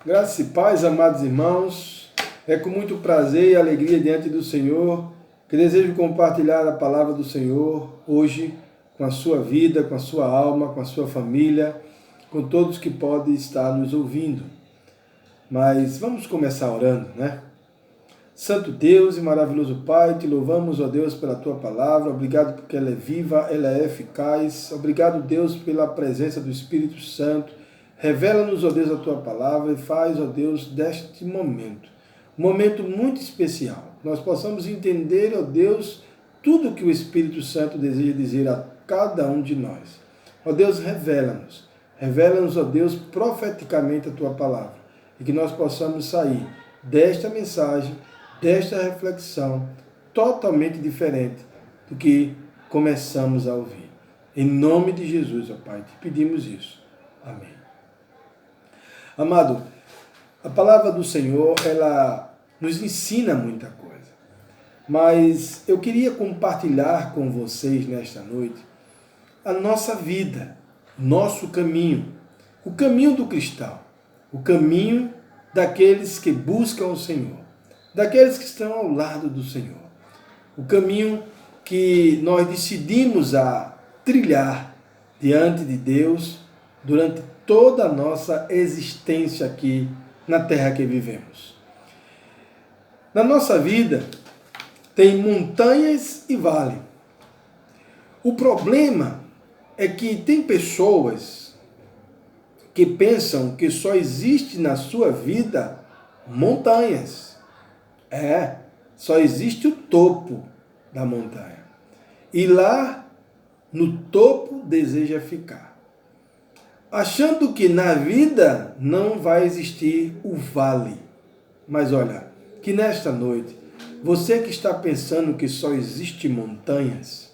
Graça e paz, amados irmãos, é com muito prazer e alegria diante do Senhor que desejo compartilhar a palavra do Senhor hoje com a sua vida, com a sua alma, com a sua família, com todos que podem estar nos ouvindo. Mas vamos começar orando, né? Santo Deus e maravilhoso Pai, te louvamos, ó Deus, pela tua palavra. Obrigado porque ela é viva, ela é eficaz. Obrigado, Deus, pela presença do Espírito Santo. Revela-nos, ó Deus, a tua palavra e faz, ó Deus, deste momento um momento muito especial. Nós possamos entender, ó Deus, tudo que o Espírito Santo deseja dizer a cada um de nós. Ó Deus, revela-nos. Revela-nos, ó Deus, profeticamente a tua palavra. E que nós possamos sair desta mensagem, desta reflexão, totalmente diferente do que começamos a ouvir. Em nome de Jesus, ó Pai, te pedimos isso. Amém. Amado, a palavra do Senhor, ela nos ensina muita coisa. Mas eu queria compartilhar com vocês nesta noite a nossa vida, nosso caminho, o caminho do cristão, o caminho daqueles que buscam o Senhor, daqueles que estão ao lado do Senhor. O caminho que nós decidimos a trilhar diante de Deus durante toda a nossa existência aqui na terra que vivemos. Na nossa vida tem montanhas e vales. O problema é que tem pessoas que pensam que só existe na sua vida montanhas. Só existe o topo da montanha. E lá no topo deseja ficar. Achando que na vida não vai existir o vale. Mas olha, que nesta noite, você que está pensando que só existe montanhas,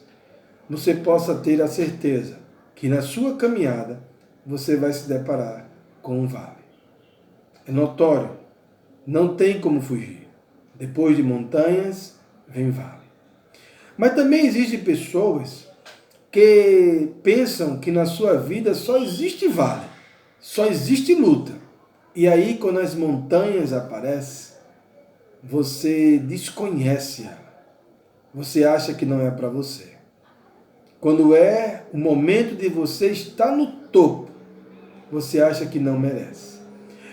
você possa ter a certeza que na sua caminhada você vai se deparar com um vale. É notório, não tem como fugir. Depois de montanhas, vem vale. Mas também existem pessoas que pensam que na sua vida só existe vale, só existe luta. E aí, quando as montanhas aparecem, você desconhece ela. Você acha que não é para você. Quando é o momento de você estar no topo, você acha que não merece.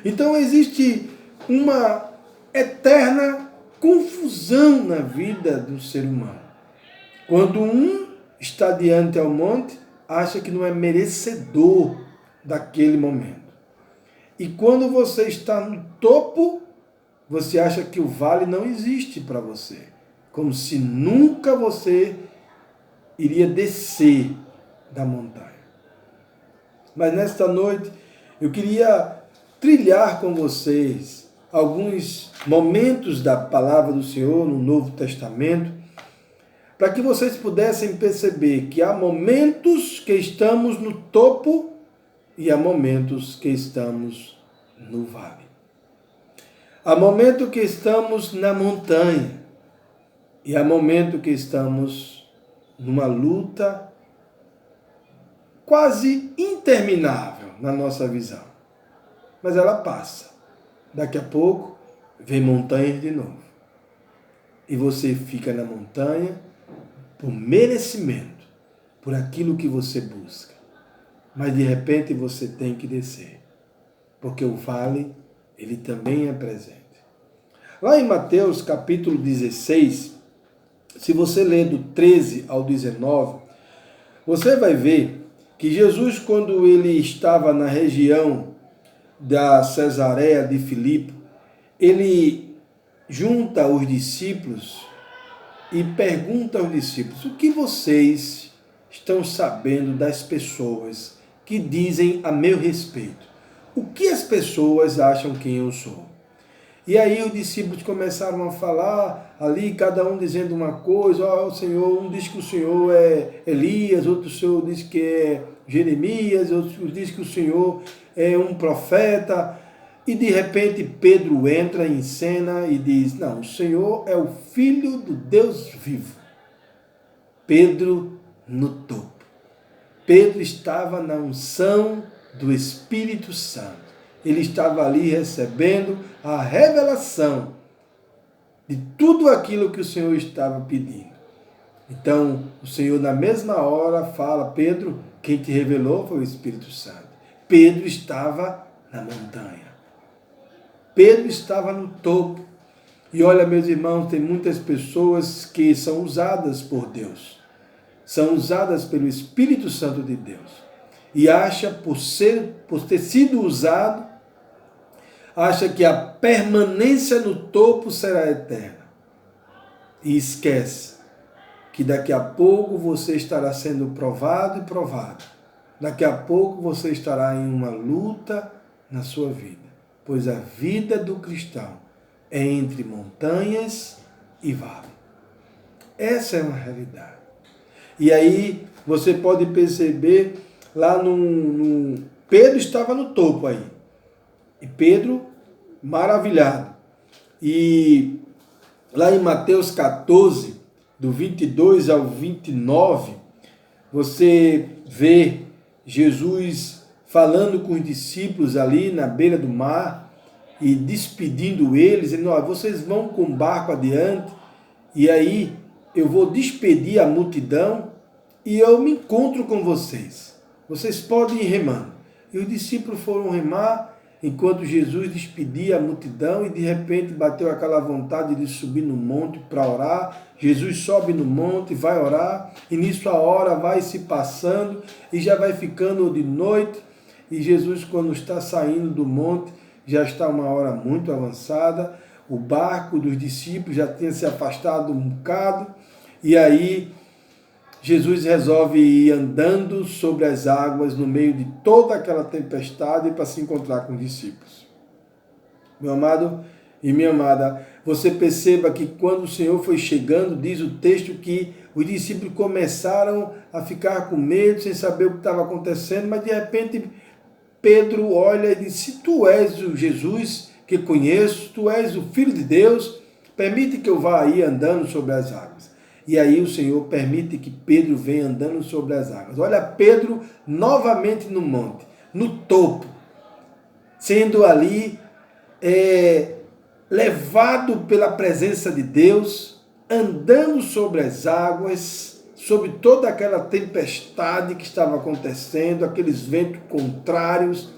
Então existe uma eterna confusão na vida do ser humano. Quando um está diante ao monte, acha que não é merecedor daquele momento. E quando você está no topo, você acha que o vale não existe para você. Como se nunca você iria descer da montanha. Mas nesta noite, eu queria trilhar com vocês alguns momentos da palavra do Senhor no Novo Testamento, para que vocês pudessem perceber que há momentos que estamos no topo e há momentos que estamos no vale. Há momento que estamos na montanha e há momento que estamos numa luta quase interminável na nossa visão. Mas ela passa. Daqui a pouco vem montanhas de novo. E você fica na montanha por merecimento, por aquilo que você busca. Mas de repente você tem que descer, porque o vale, ele também é presente. Lá em Mateus capítulo 16, se você ler do 13 ao 19, você vai ver que Jesus, quando ele estava na região da Cesareia de Filipe, ele junta os discípulos e pergunta aos discípulos: o que vocês estão sabendo das pessoas que dizem a meu respeito? O que as pessoas acham quem eu sou? E aí os discípulos começaram a falar ali, cada um dizendo uma coisa. O Senhor, um diz que o Senhor é Elias, outro Senhor diz que é Jeremias, outro diz que o Senhor é um profeta. E de repente Pedro entra em cena e diz: não, o Senhor é o Filho do Deus vivo. Pedro no topo. Pedro estava na unção do Espírito Santo. ele estava ali recebendo a revelação de tudo aquilo que o Senhor estava pedindo. Então, o Senhor, na mesma hora, fala: Pedro, quem te revelou foi o Espírito Santo. Pedro estava na montanha. Pedro estava no topo. E olha, meus irmãos, tem muitas pessoas que são usadas por Deus. São usadas pelo Espírito Santo de Deus. E acha, por ter sido usado, acha que a permanência no topo será eterna. E esquece que daqui a pouco você estará sendo provado e provado. Daqui a pouco você estará em uma luta na sua vida. Pois a vida do cristão é entre montanhas e vale. Essa é uma realidade. E aí você pode perceber lá Pedro estava no topo aí. E Pedro maravilhado. E lá em Mateus 14, do 22 ao 29, você vê Jesus falando com os discípulos ali na beira do mar e despedindo eles, dizendo: vocês vão com o barco adiante e aí eu vou despedir a multidão e eu me encontro com vocês. Vocês podem ir remando. E os discípulos foram remar enquanto Jesus despedia a multidão e de repente bateu aquela vontade de subir no monte para orar. Jesus sobe no monte, vai orar, e nisso a hora vai se passando e já vai ficando de noite. E Jesus, quando está saindo do monte, já está uma hora muito avançada, o barco dos discípulos já tinha se afastado um bocado, e aí Jesus resolve ir andando sobre as águas no meio de toda aquela tempestade para se encontrar com os discípulos. Meu amado e minha amada, você perceba que quando o Senhor foi chegando, diz o texto que os discípulos começaram a ficar com medo, sem saber o que estava acontecendo, mas de repente Pedro olha e diz: se tu és o Jesus que conheço, tu és o Filho de Deus, permite que eu vá aí andando sobre as águas. E aí o Senhor permite que Pedro venha andando sobre as águas. Olha Pedro novamente no monte, no topo, sendo ali levado pela presença de Deus, andando sobre as águas, sobre toda aquela tempestade que estava acontecendo, aqueles ventos contrários,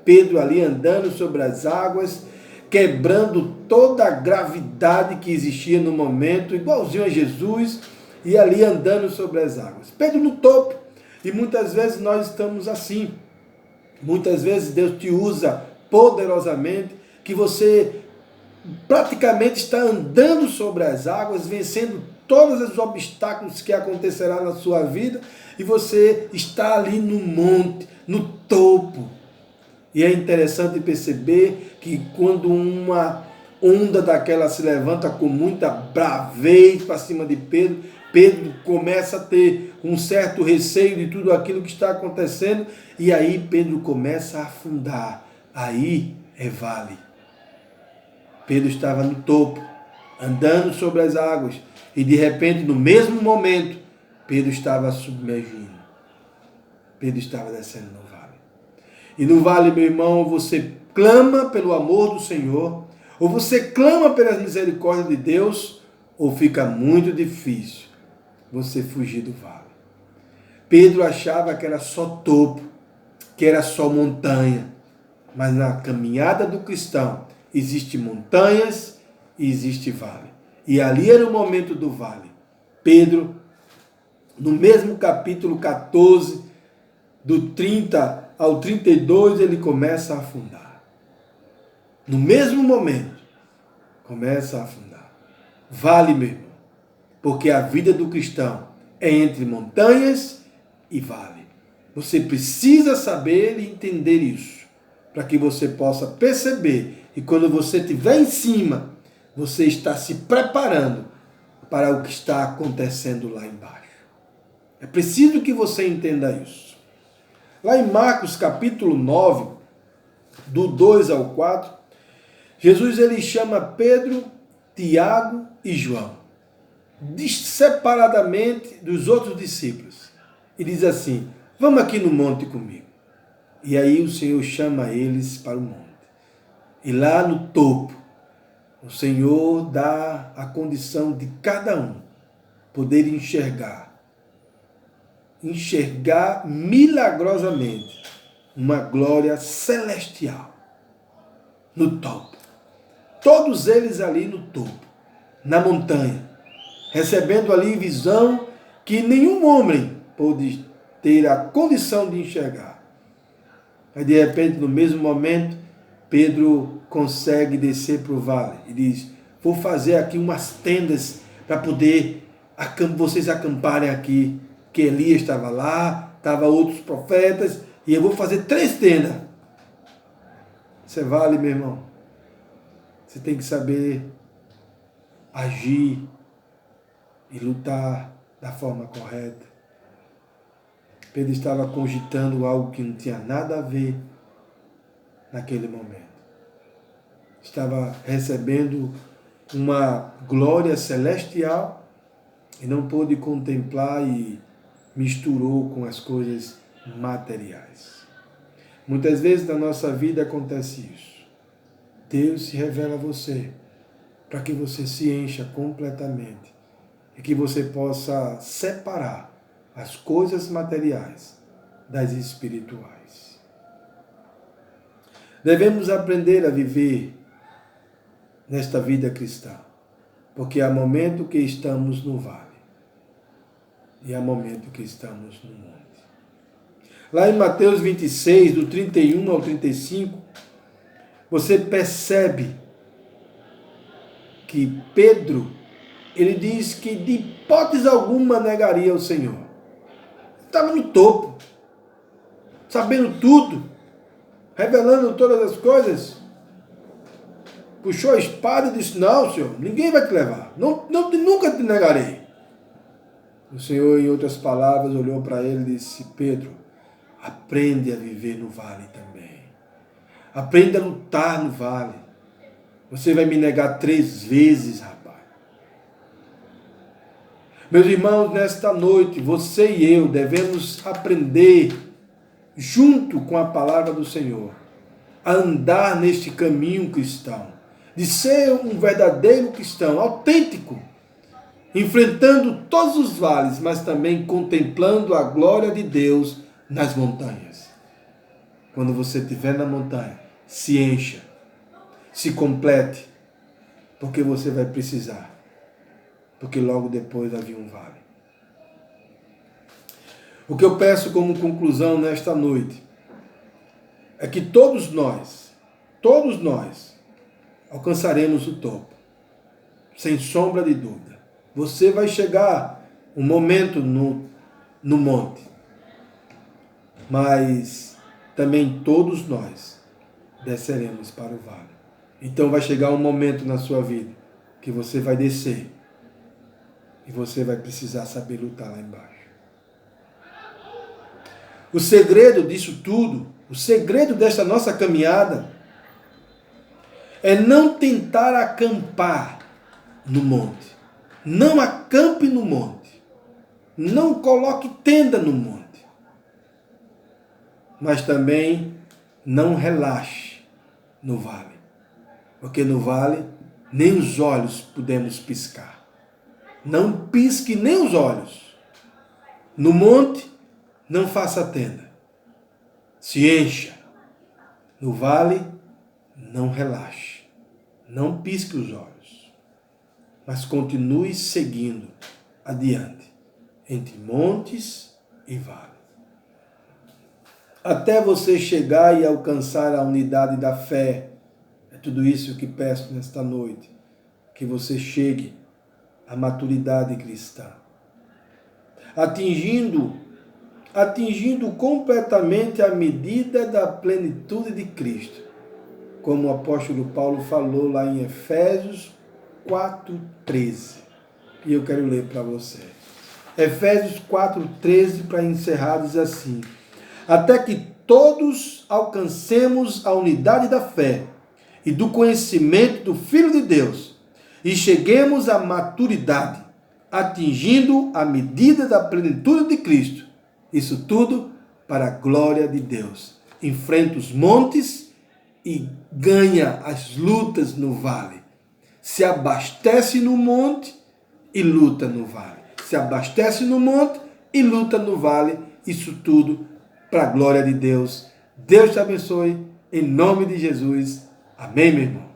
Pedro ali andando sobre as águas, quebrando toda a gravidade que existia no momento, igualzinho a Jesus, e ali andando sobre as águas. Pedro no topo. E muitas vezes nós estamos assim. Muitas vezes Deus te usa poderosamente, que você praticamente está andando sobre as águas, vencendo todos os obstáculos que acontecerão na sua vida, e você está ali no monte, no topo. E é interessante perceber que quando uma onda daquela se levanta com muita bravez para cima de Pedro, Pedro começa a ter um certo receio de tudo aquilo que está acontecendo, e aí Pedro começa a afundar. Aí é vale. Pedro estava no topo, andando sobre as águas, e de repente, no mesmo momento, Pedro estava submergindo. Pedro estava descendo no vale. E no vale, meu irmão, você clama pelo amor do Senhor, ou você clama pelas misericórdias de Deus, ou fica muito difícil você fugir do vale. Pedro achava que era só topo, que era só montanha, mas na caminhada do cristão existem montanhas e existe vale. E ali era o momento do vale. Pedro, no mesmo capítulo 14, do 30 ao 32, ele começa a afundar. No mesmo momento, começa a afundar. Vale, meu irmão, porque a vida do cristão é entre montanhas e vale. Você precisa saber e entender isso, para que você possa perceber, e quando você estiver em cima, você está se preparando para o que está acontecendo lá embaixo. É preciso que você entenda isso. Lá em Marcos capítulo 9, do 2 ao 4, Jesus ele chama Pedro, Tiago e João, separadamente dos outros discípulos, e diz assim: vamos aqui no monte comigo. E aí o Senhor chama eles para o monte. E lá no topo, o Senhor dá a condição de cada um poder enxergar milagrosamente uma glória celestial no topo. Todos eles ali no topo, na montanha, recebendo ali visão que nenhum homem pôde ter a condição de enxergar. Aí de repente, no mesmo momento, Pedro consegue descer para o vale e diz: vou fazer aqui umas tendas para poder vocês acamparem aqui. Que Elias estava lá, estavam outros profetas, e eu vou fazer 3 tendas. Você vale, meu irmão. Você tem que saber agir e lutar da forma correta. Pedro estava cogitando algo que não tinha nada a ver naquele momento. Estava recebendo uma glória celestial e não pôde contemplar e misturou com as coisas materiais. Muitas vezes na nossa vida acontece isso. Deus se revela a você para que você se encha completamente e que você possa separar as coisas materiais das espirituais. Devemos aprender a viver nesta vida cristã, porque há momento que estamos no vale e há momento que estamos no monte. Lá em Mateus 26, do 31 ao 35, você percebe que Pedro, ele diz que de hipótese alguma negaria o Senhor. Estava no topo, sabendo tudo, revelando todas as coisas. Puxou a espada e disse: não, Senhor, ninguém vai te levar. Nunca te negarei. O Senhor, em outras palavras, olhou para ele e disse: Pedro, aprende a viver no vale também. Aprende a lutar no vale. Você vai me negar 3 vezes, rapaz. Meus irmãos, nesta noite, você e eu devemos aprender, junto com a palavra do Senhor, a andar neste caminho cristão, de ser um verdadeiro cristão, autêntico, enfrentando todos os vales, mas também contemplando a glória de Deus nas montanhas. Quando você estiver na montanha, se encha, se complete, porque você vai precisar, porque logo depois havia um vale. O que eu peço como conclusão nesta noite é que todos nós alcançaremos o topo, sem sombra de dúvida. Você vai chegar um momento no monte, mas também todos nós desceremos para o vale. Então vai chegar um momento na sua vida que você vai descer e você vai precisar saber lutar lá embaixo. O segredo disso tudo, o segredo desta nossa caminhada é não tentar acampar no monte. Não acampe no monte. Não coloque tenda no monte. Mas também não relaxe no vale. Porque no vale nem os olhos podemos piscar. Não pisque nem os olhos. No monte, não faça tenda. Se encha. No vale, não relaxe. Não pisque os olhos. Mas continue seguindo adiante, entre montes e vales. Até você chegar e alcançar a unidade da fé. É tudo isso que peço nesta noite. Que você chegue à maturidade cristã. Atingindo completamente a medida da plenitude de Cristo. Como o apóstolo Paulo falou lá em Efésios 4:13. E eu quero ler para você. Efésios 4:13, para encerrar, diz assim: até que todos alcancemos a unidade da fé e do conhecimento do Filho de Deus e cheguemos à maturidade, atingindo a medida da plenitude de Cristo. Isso tudo para a glória de Deus. Enfrenta os montes e ganha as lutas no vale. Se abastece no monte e luta no vale. Se abastece no monte e luta no vale. Isso tudo para a glória de Deus. Deus te abençoe. Em nome de Jesus. Amém, meu irmão.